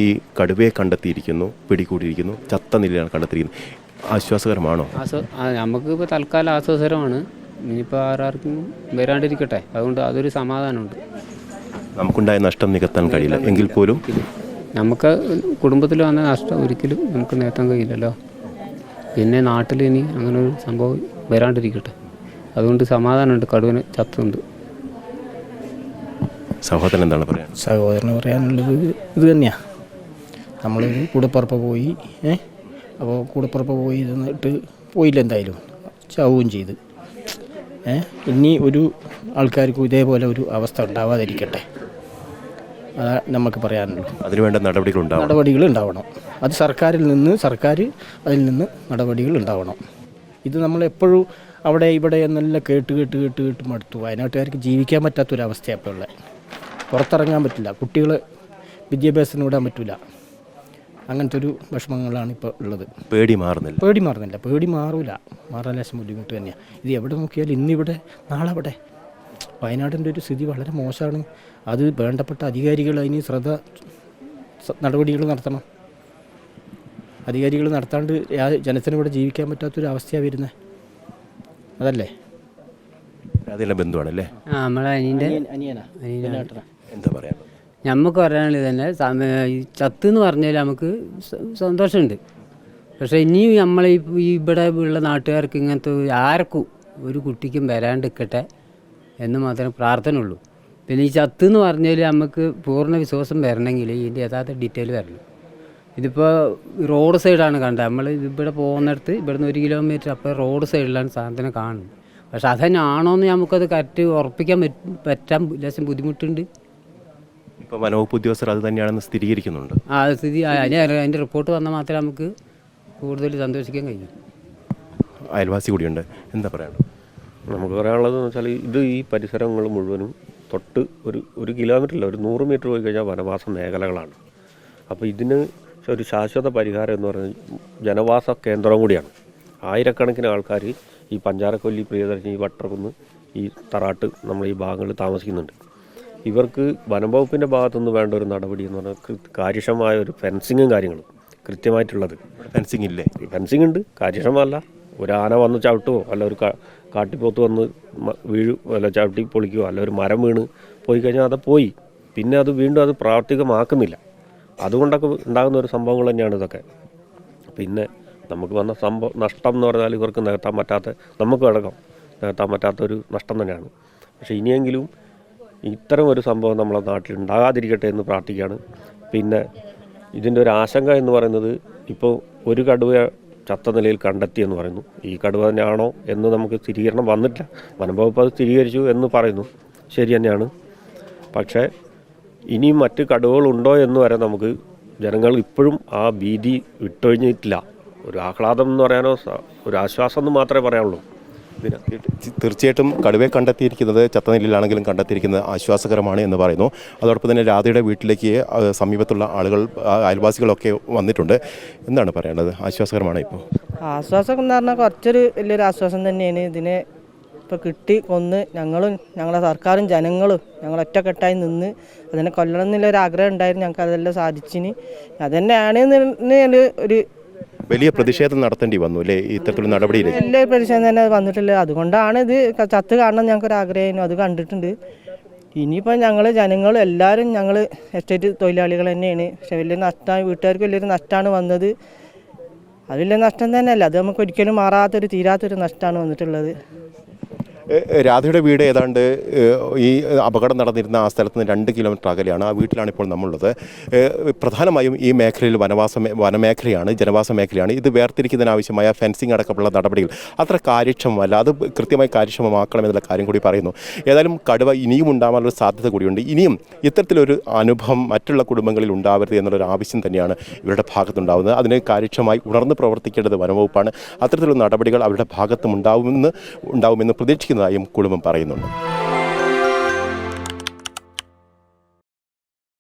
ഈ കടുവയെ കണ്ടെത്തിയിരിക്കുന്നു, പിടികൂടിയിരിക്കുന്നു, ചത്ത നിലയിലാണ് കണ്ടെത്തിയിരിക്കുന്നത്. ആശ്വാസകരമാണോ? നമുക്ക് ഇപ്പോൾ തൽക്കാലം ആശ്വാസകരമാണ്. ഇനിയിപ്പോൾ ആർക്കും വരാണ്ടിരിക്കട്ടെ, അതുകൊണ്ട് അതൊരു സമാധാനമുണ്ട്. നമുക്കുണ്ടായ നഷ്ടം നികത്താൻ കഴിയില്ല എങ്കിൽ പോലും നമുക്ക് കുടുംബത്തിൽ വന്ന നഷ്ടം ഒരിക്കലും നമുക്ക് നികത്താൻ കഴിയില്ലല്ലോ. പിന്നെ നാട്ടിൽ ഇനി അങ്ങനെ ഒരു സംഭവം വരാണ്ടിരിക്കട്ടെ, അതുകൊണ്ട് സമാധാനമുണ്ട്. കടുവന് ചത്തുണ്ട്. സഹോദരൻ എന്താണ് പറയാൻ? സഹോദരന് പറയാനുള്ളത് ഇത് തന്നെയാണ്. നമ്മൾ കൂടപ്പുറപ്പ് പോയി അപ്പോൾ കൂടപ്പുറപ്പ് പോയി ഇരുന്നിട്ട് പോയില്ല, എന്തായാലും ചാവുകയും ചെയ്ത്. ഇനി ഒരു ആൾക്കാർക്കും ഇതേപോലെ ഒരു അവസ്ഥ ഉണ്ടാവാതിരിക്കട്ടെ, അതാ നമുക്ക് പറയാനുള്ളൂ. അതിനുവേണ്ട നടപടികൾ ഉണ്ടാവണം. അത് സർക്കാർ അതിൽ നിന്ന് നടപടികൾ ഉണ്ടാവണം. ഇത് നമ്മളെപ്പോഴും അവിടെ ഇവിടെ എന്നെല്ലാം കേട്ട് മടുത്തു. വയനാട്ടുകാർക്ക് ജീവിക്കാൻ പറ്റാത്തൊരവസ്ഥയാണ് ഇപ്പോൾ ഉള്ളത്. പുറത്തിറങ്ങാൻ പറ്റില്ല, കുട്ടികളെ വിദ്യാഭ്യാസത്തിന് വിടാൻ പറ്റില്ല. അങ്ങനത്തെ ഒരു വിഷമങ്ങളാണ് ഇപ്പോൾ ഉള്ളത്. പേടി മാറുന്നില്ല. പേടി മാറാൻ ലേശം ബുദ്ധിമുട്ട് തന്നെയാണ്. ഇത് എവിടെ നോക്കിയാലും ഇന്നിവിടെ നാളെ അവിടെ. വയനാടിൻ്റെ ഒരു സ്ഥിതി വളരെ മോശമാണ്. അത് വേണ്ടപ്പെട്ട അധികാരികൾ അതിന് നടപടികൾ നടത്തണം. അധികാരികൾ നടത്താണ്ട് ജനത്തിനിവിടെ ജീവിക്കാൻ പറ്റാത്തൊരു അവസ്ഥയാണ് വരുന്നത്. അതല്ലേ അതിലെ ബന്ധുവാണല്ലേ? നമ്മളെ എന്താ പറയാ, നമുക്ക് പറയാനുള്ളത് തന്നെ ചത്തെന്ന് പറഞ്ഞാൽ നമുക്ക് സന്തോഷമുണ്ട്. പക്ഷേ ഇനിയും നമ്മളെ ഇവിടെ ഉള്ള നാട്ടുകാർക്ക് ഇങ്ങനത്തെ ആർക്കും ഒരു കുട്ടിക്കും വരാണ്ടിരിക്കട്ടെ എന്ന് മാത്രമേ പ്രാർത്ഥനയുള്ളൂ. പിന്നെ ഈ ചത്തെന്ന് പറഞ്ഞാൽ നമുക്ക് പൂർണ്ണ വിശ്വാസം വരണമെങ്കിൽ ഇതിൻ്റെ യഥാർത്ഥ ഡീറ്റെയിൽ വരണം. ഇതിപ്പോൾ റോഡ് സൈഡാണ് കണ്ടത്. നമ്മൾ ഇവിടെ പോകുന്നിടത്ത് ഇവിടുന്ന് 1 കിലോമീറ്റർ അപ്പോൾ റോഡ് സൈഡിലാണ് സാധനം കാണുന്നത്. പക്ഷെ അതന്നെ ആണോയെന്ന് നമുക്കത് കറക്റ്റ് ഉറപ്പിക്കാൻ പറ്റാൻ ലേശം ബുദ്ധിമുട്ടുണ്ട്. ഇപ്പോൾ വനവകുപ്പ് ഉദ്യോഗസ്ഥർ അത് തന്നെയാണെന്ന് സ്ഥിരീകരിക്കുന്നുണ്ട്. അതിൻ്റെ റിപ്പോർട്ട് വന്നാൽ മാത്രമേ നമുക്ക് കൂടുതൽ സന്തോഷിക്കാൻ കഴിയും. അയൽവാസി കൂടിയുണ്ട്, എന്താ പറയാനുള്ളത്? നമുക്ക് പറയാനുള്ളതെന്ന് വെച്ചാൽ ഇത് ഈ പരിസരങ്ങൾ മുഴുവനും തൊട്ട് ഒരു കിലോമീറ്ററില്ല, ഒരു 100 മീറ്റർ പോയി കഴിഞ്ഞാൽ വനവാസ മേഖലകളാണ്. അപ്പോൾ ഇതിന് ഒരു ശാശ്വത പരിഹാരം എന്ന് പറയുന്നത് ജനവാസ കേന്ദ്രം കൂടിയാണ്. ആയിരക്കണക്കിന് ആൾക്കാർ ഈ പഞ്ചാരക്കൊല്ലി, പ്രിയദർശിനി, വട്ടർകുന്ന്, ഈ തറാട്ട്, നമ്മൾ ഈ ഭാഗങ്ങളിൽ താമസിക്കുന്നുണ്ട്. ഇവർക്ക് വനംവകുപ്പിൻ്റെ ഭാഗത്തുനിന്ന് വേണ്ട ഒരു നടപടി എന്ന് പറഞ്ഞാൽ കാര്യക്ഷമമായ ഒരു ഫെൻസിങ്ങും കാര്യങ്ങളും കൃത്യമായിട്ടുള്ളത്. ഫെൻസിങ് ഇല്ലേ? ഫെൻസിങ് ഉണ്ട്, കാര്യക്ഷമമല്ല. ഒരു ആന വന്ന് ചവിട്ടുമോ, അല്ല ഒരു കാട്ടിപ്പോത്ത് വന്ന് അല്ല ചവിട്ടി പൊളിക്കുകയോ, അല്ല ഒരു മരം വീണ് പോയി കഴിഞ്ഞാൽ അത് പോയി, പിന്നെ അത് വീണ്ടും അത് പ്രാവർത്തികമാക്കുന്നില്ല. അതുകൊണ്ടൊക്കെ ഉണ്ടാകുന്ന ഒരു സംഭവങ്ങൾ തന്നെയാണ് ഇതൊക്കെ. പിന്നെ നമുക്ക് വന്ന നഷ്ടം എന്ന് പറഞ്ഞാൽ ഇവർക്ക് നികത്താൻ പറ്റാത്ത, നമുക്ക് നികത്താൻ പറ്റാത്തൊരു നഷ്ടം തന്നെയാണ്. പക്ഷേ ഇനിയെങ്കിലും ഇത്തരം ഒരു സംഭവം നമ്മളെ നാട്ടിൽ ഉണ്ടാകാതിരിക്കട്ടെ എന്ന് പ്രാർത്ഥിക്കുകയാണ്. പിന്നെ ഇതിൻ്റെ ഒരു ആശങ്ക എന്ന് പറയുന്നത്, ഇപ്പോൾ ഒരു കടുവ ചത്ത നിലയിൽ കണ്ടെത്തിയെന്ന് പറയുന്നു. ഈ കടുവ തന്നെയാണോ എന്ന് നമുക്ക് സ്ഥിരീകരണം വന്നിട്ടില്ല. വനംവകുപ്പ് അത് സ്ഥിരീകരിച്ചു എന്ന് പറയുന്നു, ശരി തന്നെയാണ്. പക്ഷേ ഇനിയും മറ്റ് കടുവകളുണ്ടോ എന്ന് വരെ നമുക്ക് ജനങ്ങൾ ഇപ്പോഴും ആ ഭീതി വിട്ടൊഴിഞ്ഞിട്ടില്ല. ഒരു ആഹ്ലാദം എന്ന് പറയാനോ ഒരു ആശ്വാസം എന്ന് മാത്രമേ പറയാനുള്ളൂ. തീർച്ചയായിട്ടും കടുവയെ കണ്ടെത്തിയിരിക്കുന്നത് ചത്ത നിലയിലാണെങ്കിലും കണ്ടെത്തിയിരിക്കുന്നത് ആശ്വാസകരമാണ് എന്ന് പറയുന്നു. അതോടൊപ്പം തന്നെ രാധയുടെ വീട്ടിലേക്ക് സമീപത്തുള്ള ആളുകൾ, അയൽവാസികളൊക്കെ വന്നിട്ടുണ്ട്. എന്താണ് പറയേണ്ടത്? ആശ്വാസകരമാണ് ഇപ്പോൾ? ആശ്വാസം എന്ന് പറഞ്ഞാൽ കുറച്ചൊരു വലിയൊരു ആശ്വാസം തന്നെയാണ്. ഇതിനെ ഇപ്പോൾ കൊന്ന് ഞങ്ങളെ സർക്കാരും ജനങ്ങളും ഞങ്ങൾ ഒറ്റക്കെട്ടായി നിന്ന് അതിനെ കൊല്ലണം എന്നുള്ളൊരു ആഗ്രഹം ഉണ്ടായിരുന്നു. ഞങ്ങൾക്ക് അതെല്ലാം സാധിച്ചിന്. അതന്നെയാണ് ഒരു വലിയ പ്രതിഷേധം നടത്തേണ്ടി വന്നു അല്ലേ ഇത്തരത്തിലുള്ള നടപടിയിൽ? വലിയ പ്രതിഷേധം തന്നെ വന്നിട്ടുള്ളത്. അതുകൊണ്ടാണ് ഇത് ചത്ത് കാണണം ഞങ്ങൾക്കൊരു ആഗ്രഹമായിരുന്നു. അത് കണ്ടിട്ടുണ്ട്. ഇനിയിപ്പോൾ ജനങ്ങളും എല്ലാവരും ഞങ്ങൾ എസ്റ്റേറ്റ് തൊഴിലാളികൾ തന്നെയാണ്. പക്ഷെ വലിയ നഷ്ടമാണ്, വീട്ടുകാർക്ക് വലിയൊരു നഷ്ടമാണ് വന്നത്. അത് വലിയ നഷ്ടം തന്നെയല്ല, അത് നമുക്ക് ഒരിക്കലും മാറാത്തൊരു തീരാത്തൊരു നഷ്ടമാണ് വന്നിട്ടുള്ളത്. രാധയുടെ വീട് ഏതാണ്ട് ഈ അപകടം നടന്നിരുന്ന ആ സ്ഥലത്ത് നിന്ന് 2 കിലോമീറ്റർ അകലെയാണ്. ആ വീട്ടിലാണ് ഇപ്പോൾ നമ്മളുള്ളത്. പ്രധാനമായും ഈ മേഖലയിൽ വനമേഖലയാണ്, ജനവാസ മേഖലയാണ്. ഇത് വേർതിരിക്കുന്നതിനാവശ്യമായ ഫെൻസിങ് അടക്കമുള്ള നടപടികൾ അത്ര കാര്യക്ഷമമല്ല. അത് കൃത്യമായി കാര്യക്ഷമമാക്കണമെന്നുള്ള കാര്യം കൂടി പറയുന്നു. ഏതായാലും കടുവ ഇനിയും ഉണ്ടാകാനുള്ള സാധ്യത കൂടിയുണ്ട്. ഇനിയും ഇത്തരത്തിലൊരു അനുഭവം മറ്റുള്ള കുടുംബങ്ങളിൽ ഉണ്ടാവരുത് എന്നുള്ളൊരു ആവശ്യം തന്നെയാണ് ഇവരുടെ ഭാഗത്തുണ്ടാകുന്നത്. അതിന് കാര്യക്ഷമമായി ഉണർന്ന് പ്രവർത്തിക്കേണ്ടത് വനംവകുപ്പാണ്. അത്തരത്തിലുള്ള നടപടികൾ അവരുടെ ഭാഗത്തും ഉണ്ടാവുമെന്ന് പ്രതീക്ഷിക്കുന്നതായും കുടുംബം പറയുന്നുണ്ട്.